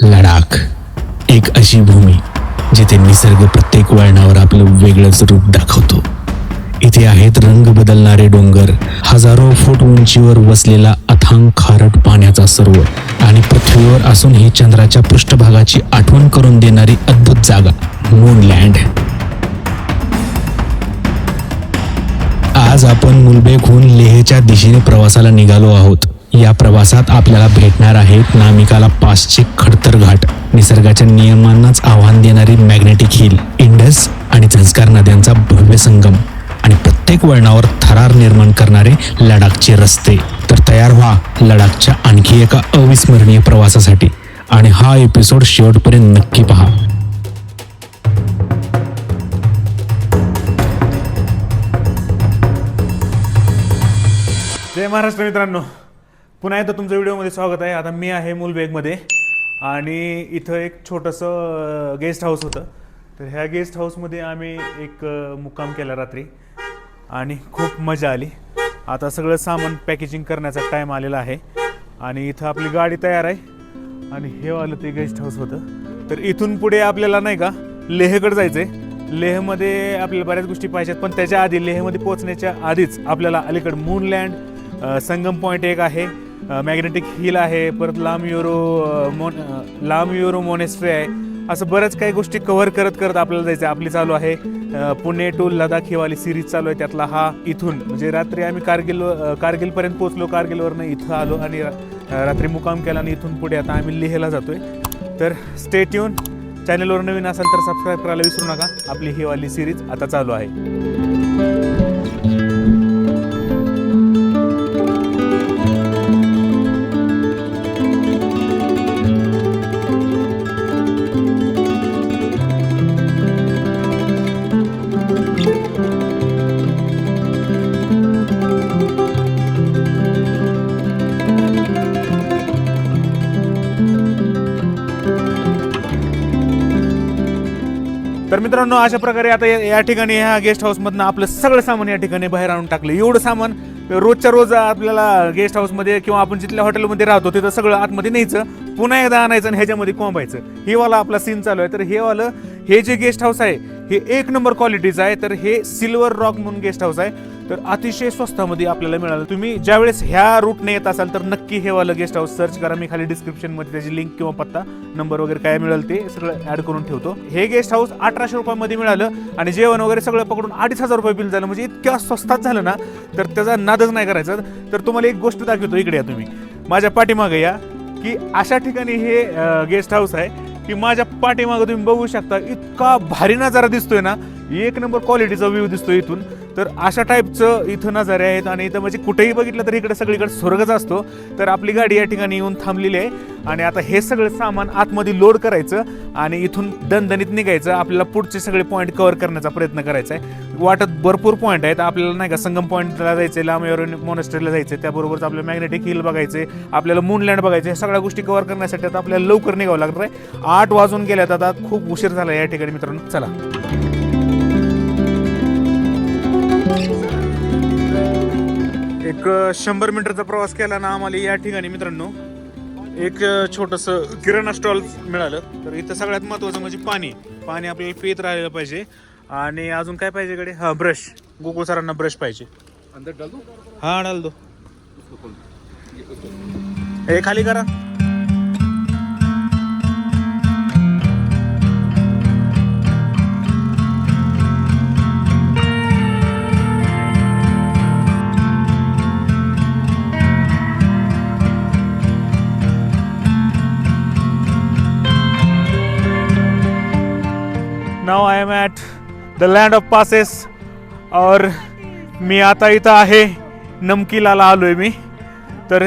लडाख, एक अशी भूमी जिथे निसर्ग प्रत्येक वळणावर आपलं वेगळंच रूप दाखवतो. इथे आहेत रंग बदलणारे डोंगर, हजारो फूट उंचीवर वसलेला अथांग खारट पाण्याचा सरोवर आणि पृथ्वीवर असूनही चंद्राच्या पृष्ठभागाची आठवण करून देणारी अद्भुत जागा मूनलँड. आज आपण मुलबेहून लेहच्या दिशेने प्रवासाला निघालो आहोत. या प्रवासात आपल्याला भेटणार आहेत नामिकाला पासचे खडतर घाट, निसर्गाच्या नियमांनाच आव्हान देणारी मॅग्नेटिक हिल, इंडस आणि झंस्कार नद्यांचा भव्य संगम आणि प्रत्येक वळणावर थरार निर्माण करणारे लडाखचे रस्ते. तर तयार व्हा लडाखच्या आणखी एका अविस्मरणीय प्रवासासाठी आणि हा एपिसोड शेवटपर्यंत नक्की पहा. जय महाराष्ट्र मित्रांनो, पुन्हा एकदा तुमच्या व्हिडिओमध्ये स्वागत आहे. आता मी आहे मुलबेगमध्ये आणि इथं एक छोटंसं गेस्ट हाऊस होतं. तर ह्या गेस्ट हाऊसमध्ये आम्ही एक मुक्काम केला रात्री आणि खूप मजा आली. आता सगळं सामान पॅकेजिंग करण्याचा टाईम आलेला आहे आणि इथं आपली गाडी तयार आहे आणि हे वालं ते गेस्ट हाऊस होतं. तर इथून पुढे आपल्याला नाही का लेहकडे जायचं आहे. लेहमध्ये आपल्याला बऱ्याच गोष्टी पाहिजेत, पण त्याच्या आधी लेहमध्ये पोहोचण्याच्या आधीच आपल्याला अलीकडे मूनलँड, संगम पॉईंट एक आहे, मॅग्नेटिक हिल आहे, परत लाम युरो मोनेस्ट्री आहे. असं बऱ्याच काही गोष्टी कव्हर करत करत आपल्याला जायचं. आपली चालू आहे पुणे टू लडाख ही वाली सिरीज चालू आहे. त्यातला हा इथून म्हणजे रात्री आम्ही कारगिलपर्यंत पोहोचलो, कारगिलवरनं इथं आलो आणि रात्री मुक्काम केला आणि इथून पुढे आता आम्ही लेहला जातोय. तर स्टे ट्यून. चॅनलवर नवीन असाल तर सबस्क्राईब करायला विसरू नका. आपली ही वाली सिरीज आता चालू आहे. तर मित्रांनो, अशा प्रकारे आता या ठिकाणी ह्या गेस्ट हाऊसमधनं आपलं सगळं सामान या ठिकाणी बाहेर आणून टाकलं. एवढं सामान रोजच्या रोज आपल्याला गेस्ट हाऊसमध्ये किंवा आपण जिथल्या हॉटेलमध्ये राहतो तिथं सगळं आतमध्ये न्यायचं, पुन्हा एकदा आणायचं आणि ह्याच्यामध्ये कोंबायचं. हे वाला आपला सीन चालू आहे. तर हे जे गेस्ट हाऊस आहे हे एक नंबर क्वालिटीचं आहे. तर हे सिल्वर रॉक म्हणून गेस्ट हाऊस आहे. तर अतिशय स्वस्तामध्ये आपल्याला मिळालं. तुम्ही ज्यावेळेस ह्या रूटने येत असाल तर नक्की हे वालं गेस्ट हाऊस सर्च करा. मी खाली डिस्क्रिप्शनमध्ये त्याची लिंक किंवा पत्ता नंबर वगैरे काय मिळेल ते सगळं ऍड करून ठेवतो. हे गेस्ट हाऊस 1800 रुपयामध्ये मिळालं आणि जेवण वगैरे सगळं पकडून 2500 रुपये बिल झालं. म्हणजे इतक्या स्वस्तात झालं ना, तर त्याचा नादच नाही करायचा. तर तुम्हाला एक गोष्ट दाखवतो, इकडे या तुम्ही माझ्या पाठीमागे या, की अशा ठिकाणी हे गेस्ट हाऊस आहे की माझ्या पाठीमागे तुम्ही बघू शकता इतका भारी नजारा दिसतोय ना, एक नंबर क्वालिटीचा व्ह्यू दिसतोय इथून. तर अशा टाईपचं इथं नजारे आहेत आणि इथं म्हणजे कुठेही बघितलं तर इकडे सगळीकडे स्वर्गच असतो. तर आपली गाडी या ठिकाणी येऊन थांबलेली आहे आणि आता हे सगळं सामान आतमध्ये लोड करायचं आणि इथून दणदणीत निघायचं. आपल्याला पुढचे सगळे पॉईंट कव्हर करण्याचा प्रयत्न करायचा आहे. वाटत भरपूर पॉईंट आहेत आपल्याला नाही का. संगम पॉईंटला जायचं, लाम युरो मोनेस्ट्रीला जायचं, त्याबरोबरच आपल्याला मॅग्नेटिक हिल बघायचे, आपल्याला मूनलँड बघायचे. हे सगळ्या गोष्टी कव्हर करण्यासाठी आता आपल्याला लवकर निघावं लागणार आहे. 8 वाजून गेल्यात, आता खूप उशीर झाला या ठिकाणी मित्रांनो. चला. एक 100 मीटरचा प्रवास केला ना आम्हाला या ठिकाणी मित्रांनो एक छोटंसं किराणा स्टॉल मिळालं. तर इथं सगळ्यात महत्त्वाचं म्हणजे पाणी आपल्याला पित राहिलं पाहिजे. आणि अजून काय पाहिजे कडे? हा, ब्रश. गोकुळ सरांना ब्रश पाहिजे. हा, डाल दो. हे खाली करा. नाव I am at the land of passes. और मी आता इथं आहे नमकीलाला आलोय मी. तर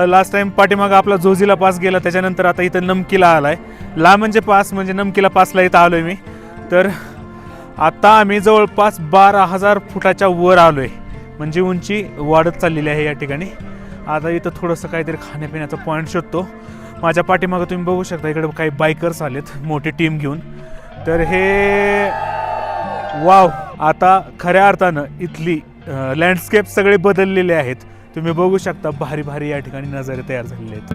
लास्ट टाइम पाठीमागं आपला झोझीला पास गेला, त्याच्यानंतर आता इथं नमकीला आलाय. ला म्हणजे पास, म्हणजे नमकीला पासला इथं आलोय मी. तर आता आम्ही जवळपास 12,000 फुटाच्या वर आलोय, म्हणजे उंची वाढत चाललेली आहे या ठिकाणी. आता इथं थोडंसं काहीतरी खाण्यापिण्याचा पॉईंट शोधतो. माझ्या पाठीमागं तुम्ही बघू शकता इकडे काही बायकर्स आलेत मोठी टीम घेऊन. तर हे वाव, आता खऱ्या अर्थानं इथली लँडस्केप सगळे बदललेले आहेत. तुम्ही बघू शकता भारी भारी या ठिकाणी नजारे तयार झालेले आहेत.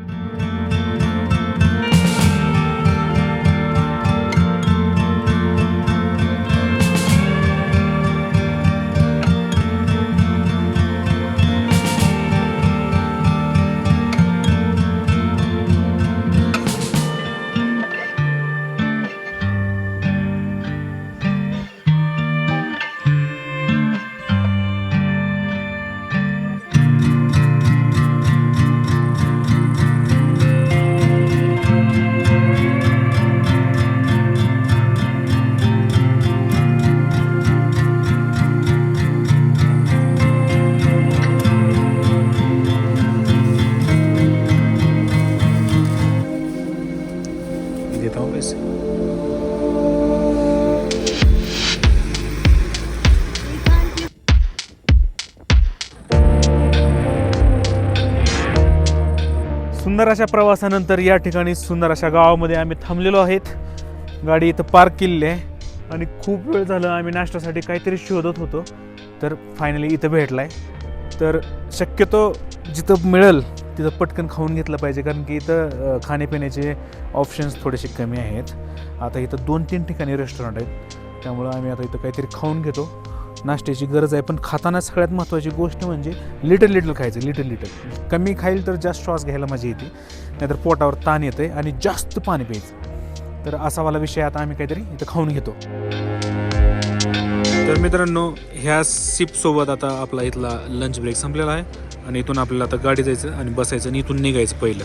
देता हूँ पैसे। सुंदर अशा प्रवासानंतर या ठिकाणी सुंदर अशा गावामध्ये आम्ही थांबलेलो आहेत. गाडी इथं पार्क केलेली आहे आणि खूप वेळ झालं आम्ही नाश्त्यासाठी काहीतरी शोधत होतो, तर फायनली इथं भेटला आहे. तर शक्यतो जिथं मिळेल तिथं पटकन खाऊन घेतलं पाहिजे, कारण की इथं खाण्यापिण्याचे ऑप्शन्स थोडेसे कमी आहेत. आता इथं 2-3 ठिकाणी रेस्टॉरंट आहेत, त्यामुळं आम्ही आता इथं काहीतरी खाऊन घेतो. नाश्त्याची गरज आहे, पण खाताना सगळ्यात महत्त्वाची गोष्ट म्हणजे लिटल खायचं. लिटल कमी खाईल तर जास्त श्वास घ्यायला मजा येते, नाहीतर पोटावर ताण येते आणि जास्त पाणी प्यायचं. तर असा वाला विषय आता आम्ही काहीतरी इथं खाऊन घेतो. तर मित्रांनो, ह्या सिपसोबत आता आपला इथला लंच ब्रेक संपलेला आहे आणि इथून आपल्याला आता गाडी जायचं आणि बसायचं आणि इथून निघायचं पहिलं.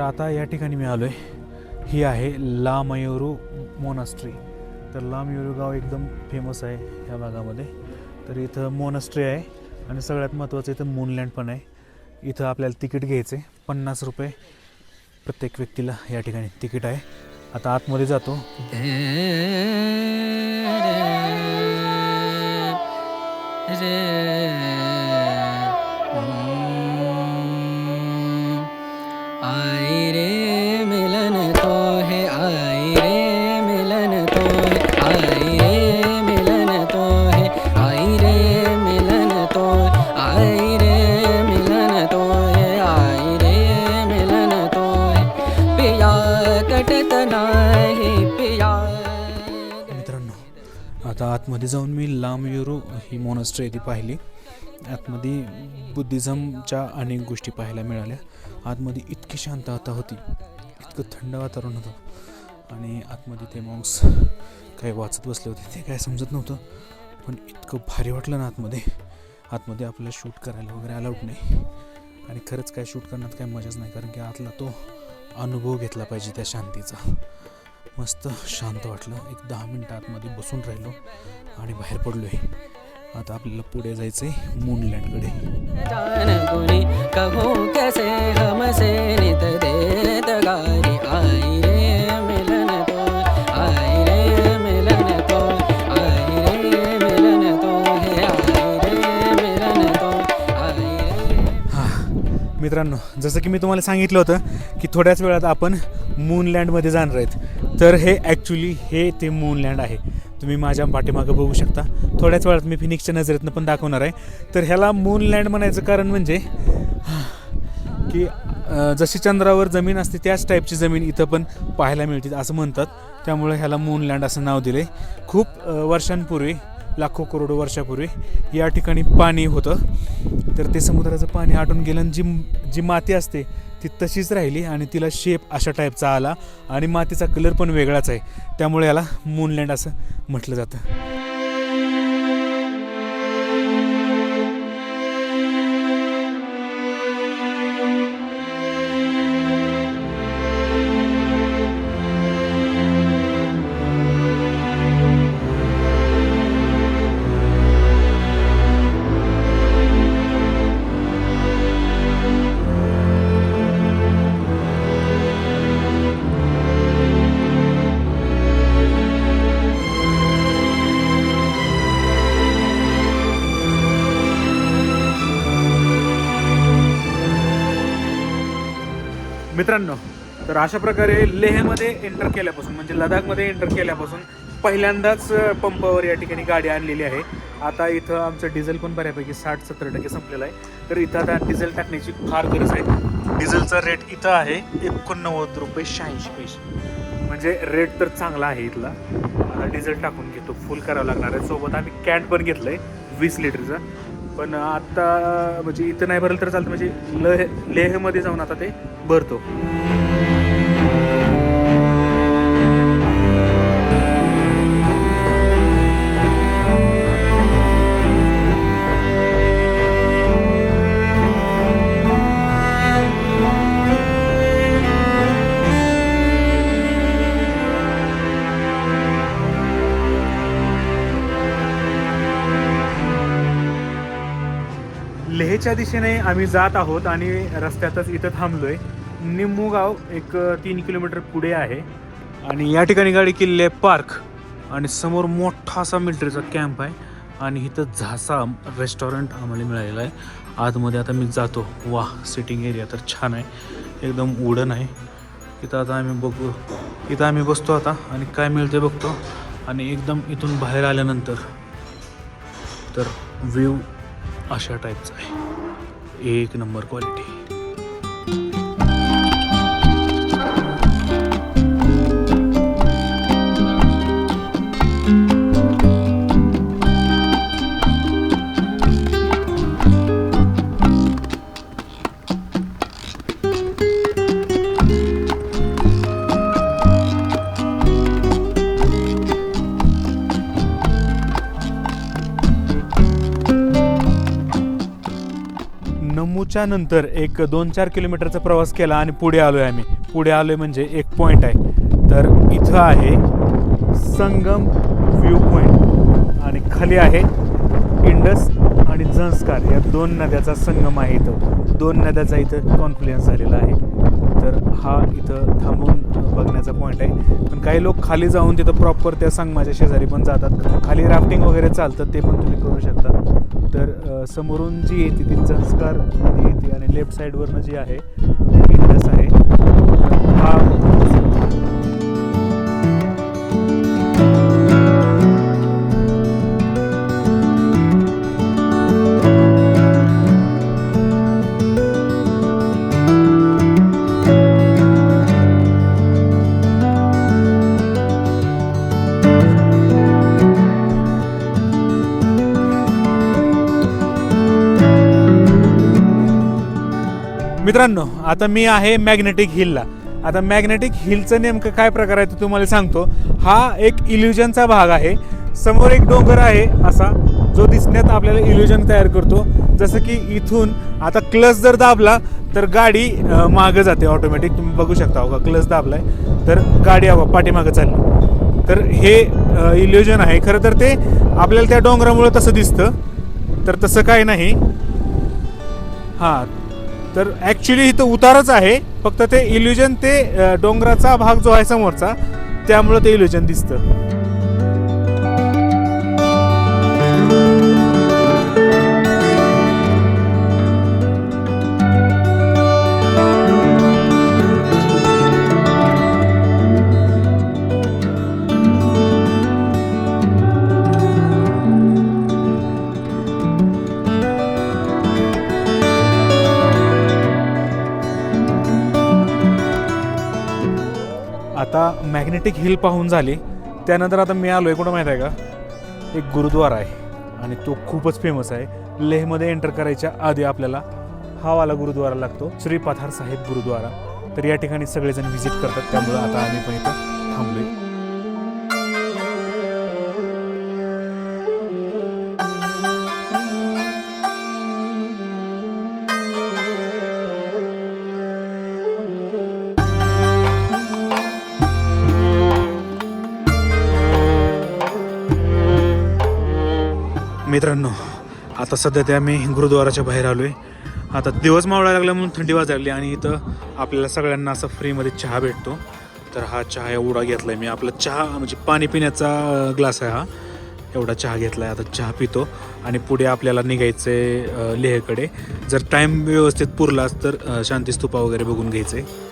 आता या ठिकाणी मी आलो आहे, ही आहे ला मयूरू मोनास्ट्री. तर ला मयूरू गाव एकदम फेमस आहे ह्या भागामध्ये. तर इथं मोनास्ट्री आहे आणि सगळ्यात महत्त्वाचं इथं मूनलँड पण आहे. इथं आपल्याला तिकीट घ्यायचं आहे, 50 रुपये प्रत्येक व्यक्तीला या ठिकाणी तिकीट आहे. आता आतमध्ये जातो. आई रे मिलन तो है, आई रे मिलन तो है, आई रे मिलन तो है, आई रे मिलन तो, आई रे मिलन तो है, आई रे मिलन तो है, पिया कटत नाही पिया. मित्रांनो, आता आतमध्ये जाऊन मी ला मयूरू ही मोनास्ट्री ती पाहिली. आतमध्ये बुद्धिझमच्या अनेक गोष्टी पाहायला मिळाल्या. आतमध्ये इतकी शांतता होती, इतकं थंड वातावरण होतं आणि आतमध्ये ते मॉन्क्स काही वाचत बसले होते, ते काय समजत नव्हतं, पण इतकं भारी वाटलं ना आतमध्ये. आतमध्ये आपल्याला शूट करायला वगैरे अलाउड नाही आणि खरंच काय शूट करण्यात काही मजाच नाही, कारण की आतला तो अनुभव घेतला पाहिजे त्या शांतीचा. मस्त शांत वाटलं. एक 10 मिनटं आतमध्ये बसून राहिलो आणि बाहेर पडलो आहे. आता आपल्याला पुढे जायचंय मूनलँडकडे. कैसे हमसे नित देत गारी, आई रे मिलन तो, आई रे मिलन तो, आई रे मिलन तो है, आई रे मिलन तो, आई रे. हां मित्रांनो, जसं की मी तुम्हाला सांगितलं होतं की थोड्याच वेळात आपण मूनलँडमध्ये जाणार आहेत. तर हे ॲक्च्युली हे ते मूनलँड आहे. तुम्ही माझ्या पाठीमागं बघू शकता. थोड्याच वेळात मी फिनिक्सच्या नजरेतनं पण दाखवणार आहे. तर ह्याला मूनलँड म्हणायचं कारण म्हणजे की जशी चंद्रावर जमीन असते त्याच टाईपची जमीन इथं पण पाहायला मिळते असं म्हणतात. त्यामुळे ह्याला मूनलँड असं नाव दिलं आहे. खूप वर्षांपूर्वी, लाखो करोडो वर्षापूर्वी या ठिकाणी पाणी होतं. तर ते समुद्राचं पाणी आटून गेलं आणि जी माती असते ती तशीच राहिली आणि तिला शेप अशा टाईपचा आला आणि मातीचा कलर पण वेगळाच आहे. त्यामुळे याला मूनलँड असं म्हटलं जातं. मित्रांनो, तर अशा प्रकारे लेहमध्ये एंटर केल्यापासून म्हणजे लडाखमध्ये एंटर केल्यापासून पहिल्यांदाच पंपावर या ठिकाणी गाडी आणलेली आहे. आता इथं आमचं डिझेल पण बऱ्यापैकी 60-70% संपलेलं आहे. तर इथं आता डिझेल टाकण्याची फार गरज आहे. डिझेलचा रेट इथं आहे 89 रुपये 86 पैसे, म्हणजे रेट तर चांगला आहे इथला. आता डिझेल टाकून घेतो, फुल करावं लागणार आहे. सोबत आम्ही कॅन पण घेतलं आहे 20 लिटरचा. पण आता म्हणजे इथं नाही भरलं तर चालतं, म्हणजे लेहमध्ये जाऊन आता ते भरतो. लेहच्या दिशेने आम्ही जात आहोत आणि रस्त्यातच इथं थांबलोय. निम्मू गाव एक 3 किलोमीटर पुढे आहे आणि या ठिकाणी गाडी केलेली आहे पार्क. आणि समोर मोठा असा मिलिटरीचा कॅम्प आहे आणि इथं झासा रेस्टॉरंट आम्हाला मिळालेलं आहे. आतमध्ये आता मी जातो. वा, सिटिंग एरिया तर छान आहे, एकदम वुडन आहे. इथं आता आम्ही बघू, इथं आम्ही बसतो आता आणि काय मिळते बघतो. आणि एकदम इथून बाहेर आल्यानंतर तर व्ह्यू अशा टाईपचा आहे, एक नंबर क्वालिटी. नम्मूच्या नंतर एक 2-4 किलोमीटरचा प्रवास केला आणि पुढे आलोय आम्ही. पुढे आलोय म्हणजे एक पॉईंट आहे. तर इथं आहे संगम व्ह्यू पॉईंट आणि खाली आहे इंडस आणि झंस्कार या 2 नद्याचा संगम आहे. इथं 2 नद्याचा इथं कॉन्फ्लुएन्स झालेला आहे. तर हा इथं थांबून बघण्याचा पॉईंट आहे. पण काही लोक खाली जाऊन तिथं प्रॉपर त्या संगमाच्या शेजारी पण जातात. खाली राफ्टिंग वगैरे चालतं, ते पण तुम्ही करू शकता. तर समोरून जी येते ती झंस्कार नदी येते आणि लेफ्ट साईडवरनं जी आहे इंडस आहे. हा मित्रांनो, आता मी आहे मॅग्नेटिक हिलला. आता मॅग्नेटिक हिलचं नेमकं काय प्रकार आहे ते तुम्हाला सांगतो. हा एक इल्युजनचा भाग आहे. समोर एक डोंगर आहे असा, जो दिसण्यात आपल्याला इल्युजन तयार करतो. जसं की इथून आता क्लच जर दाबला तर गाडी मागं जाते ऑटोमॅटिक. तुम्ही बघू शकता का, क्लच दाबलाय तर गाडी पाठीमागं चालली. तर हे इल्युजन आहे. खरं तर ते आपल्याला त्या डोंगरामुळे तसं दिसतं, तर तसं काही नाही. हां, तर ॲक्च्युली इथं उतारच आहे, फक्त ते इल्युजन ते डोंगराचा भाग जो आहे समोरचा, त्यामुळं ते इल्युजन दिसतं. आता मॅग्नेटिक हिल पाहून झाली, त्यानंतर आता मी आलो आहे कुठं माहीत आहे का, एक गुरुद्वारा आहे आणि तो खूपच फेमस आहे. लेहमध्ये एंटर करायच्या आधी आपल्याला हा वाला गुरुद्वारा लागतो, श्री पठार साहेब गुरुद्वारा. तर या ठिकाणी सगळेजण व्हिजिट करतात, त्यामुळं आता आम्ही पण इथं थांबलोय. मित्रांनो, आता सध्या ते आम्ही गुरुद्वाराच्या बाहेर आलो आहे. आता दिवस मावळायला लागला म्हणून थंडी वाजायला लागली आणि इथं आपल्याला सगळ्यांना असं फ्रीमध्ये चहा भेटतो. तर हा चहा एवढा घेतला आहे मी. आपला चहा म्हणजे पाणी पिण्याचा ग्लास आहे हा, एवढा चहा घेतला आहे. आता चहा पितो आणि पुढे आपल्याला निघायचं आहे लेहकडे. जर टाईम व्यवस्थित पुरलाच तर शांती स्तूपा वगैरे बघून घ्यायचं आहे.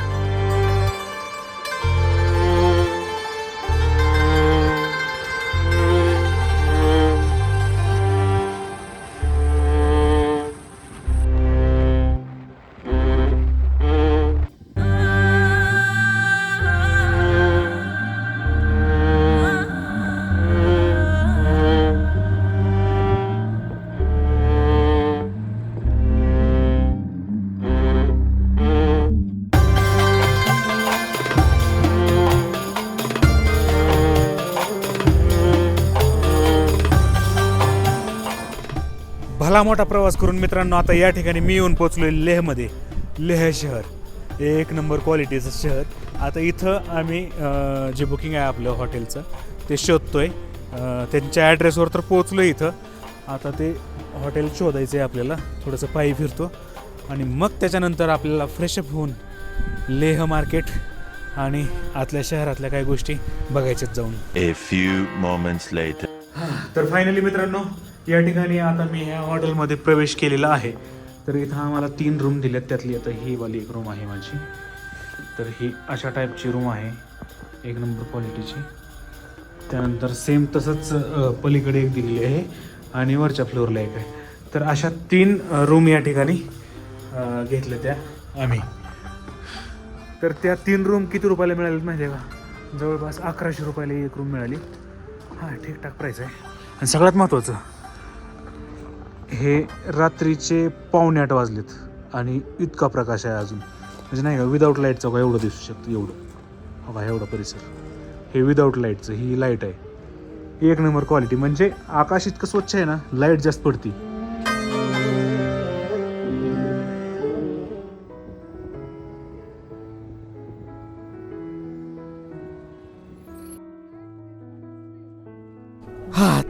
भला मोठा प्रवास करून मित्रांनो आता या ठिकाणी मी येऊन पोचलोय लेहमध्ये. लेह शहर एक नंबर क्वालिटीचं शहर. आता इथं आम्ही जे बुकिंग आहे आपलं हॉटेलचं ते शोधतोय. त्यांच्या ॲड्रेसवर तर पोचलो इथं. आता ते हॉटेल शोधायचं आहे आपल्याला. थोडंसं पायी फिरतो आणि मग त्याच्यानंतर आपल्याला फ्रेशअप होऊन लेह मार्केट आणि आतल्या शहरातल्या काही गोष्टी बघायच्यात जाऊन. A few moments later. तर फायनली मित्रांनो या ठिकाणी आता मी ह्या हॉटेलमध्ये प्रवेश केलेला आहे. तर इथं आम्हाला 3 रूम दिल्यात. त्यातली आता ही वाली एक रूम आहे माझी. तर ही अशा टाईपची रूम आहे, एक नंबर क्वालिटीची. त्यानंतर सेम तसंच पलीकडे एक दिलेली आहे आणि वरच्या फ्लोअरला एक आहे. तर अशा 3 रूम या ठिकाणी घेतल्या त्या आम्ही. तर त्या 3 रूम किती रुपयाला मिळाल्या माहिती आहे का? जवळपास 1100 रुपयाला एक रूम मिळाली. हां, ठीकठाक प्राईस आहे. आणि सगळ्यात महत्त्वाचं, हे रात्रीचे 7:45 वाजलेत आणि इतका प्रकाश आहे अजून. म्हणजे नाही का, विदाऊट लाईटचं का एवढं दिसू शकतं एवढं. बघा एवढा परिसर, हे विदाऊट लाईटचं, ही लाईट आहे. एक नंबर क्वालिटी. म्हणजे आकाश इतकं स्वच्छ आहे ना, लाईट जास्त पडती.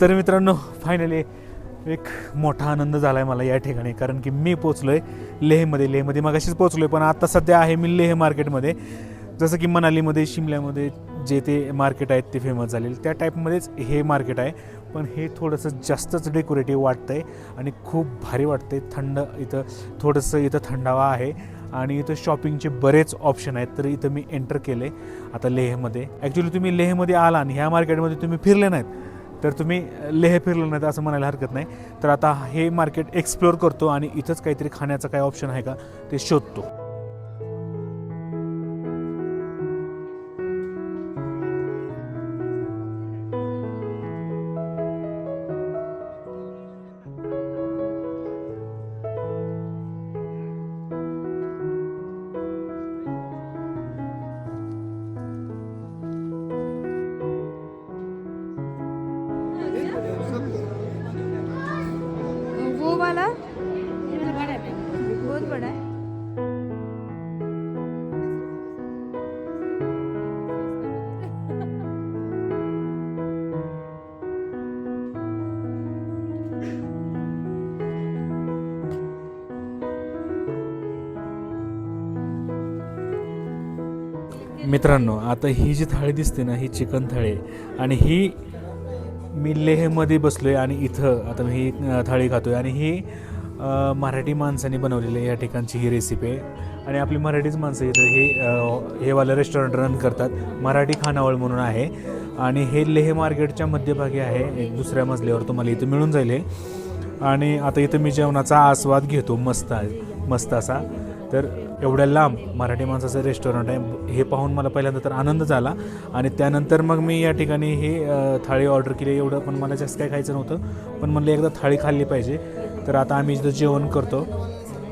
तर मित्रांनो फायनली एक मोठा आनंद झाला आहे मला या ठिकाणी. कारण की मी पोचलो आहे लेहमध्ये मगाशीच पोचलो आहे. पण आता सध्या आहे मी लेह मार्केटमध्ये. जसं की मनालीमध्ये, शिमल्यामध्ये जे ते मार्केट आहेत ते फेमस झालेले, त्या टाईपमध्येच हे मार्केट आहे. पण हे थोडंसं जास्तच डेकोरेटिव्ह वाटतं आहे आणि खूप भारी वाटतं आहे. थंड इथं थोडंसं इथं थंडावा आहे आणि इथं शॉपिंगचे बरेच ऑप्शन आहेत. तर इथं मी एंटर केले आता लेहमध्ये. ॲक्च्युली तुम्ही लेहमध्ये आला आणि ह्या मार्केटमध्ये तुम्ही फिरले नाहीत तर तुम्ही लेह फिरलं नाही असं म्हणायला हरकत नाही. तर आता हे मार्केट एक्सप्लोअर करतो आणि इथंच काहीतरी खाण्याचं काय ऑप्शन आहे का ते शोधतो. वो वाला बहुत बड़ा है. मित्रांनो आता ही जी थाळी दिसते ना, ही चिकन थाळी आहे. आणि ही मी लेहमध्ये बसलो आहे आणि इथं आता मी ही थाळी खातो आहे. आणि ही मराठी माणसाने बनवलेली आहे. या ठिकाणची ही रेसिपी आहे आणि आपली मराठीच माणसं इथं हे वालं रेस्टॉरंट रन करतात. मराठी खानावळ म्हणून आहे आणि हे लेह मार्केटच्या मध्यभागी आहे. एक दुसऱ्या मजल्यावर तुम्हाला इथं मिळून जाईल हे. आणि आता इथं मी जेवणाचा आस्वाद घेतो मस्त असा. तर एवढ्या लांब मराठी माणसाचं रेस्टॉरंट आहे हे पाहून मला पहिल्यांदा तर आनंद झाला. आणि त्यानंतर मग मी या ठिकाणी ही थाळी ऑर्डर केली. एवढं पण मला जास्त काय खायचं नव्हतं, पण म्हणलं एकदा थाळी खाल्ली पाहिजे. तर आता आम्ही इथं जेवण करतो.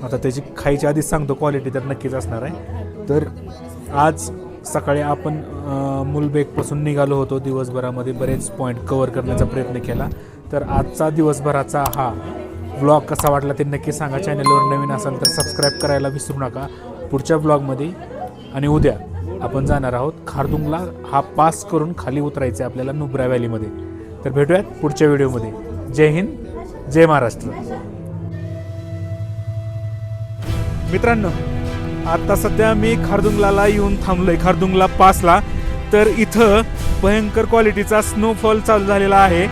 आता त्याची खायच्या आधीच सांगतो, क्वालिटी तर नक्कीच असणार आहे. तर आज सकाळी आपण मुलबेकपासून निघालो होतो. दिवसभरामध्ये बरेच पॉईंट कवर करण्याचा प्रयत्न केला. तर आजचा दिवसभराचा हा व्लॉग कसा वाटला ते नक्की सांगा. चॅनलवर नवीन असाल तर सबस्क्राईब करायला विसरू नका. पुढच्या व्लॉगमध्ये आणि उद्या आपण जाणार आहोत खारदुंगला. हा पास करून खाली उतरायचं आहे आपल्याला नुब्रा व्हॅलीमध्ये. तर भेटूयात पुढच्या व्हिडिओमध्ये. जय हिंद, जय महाराष्ट्र. मित्रांनो आता सध्या मी खारदुंगला येऊन थांबलोय, खारदुंगला पासला. तर इथं भयंकर क्वालिटीचा स्नोफॉल चालू झालेला आहे.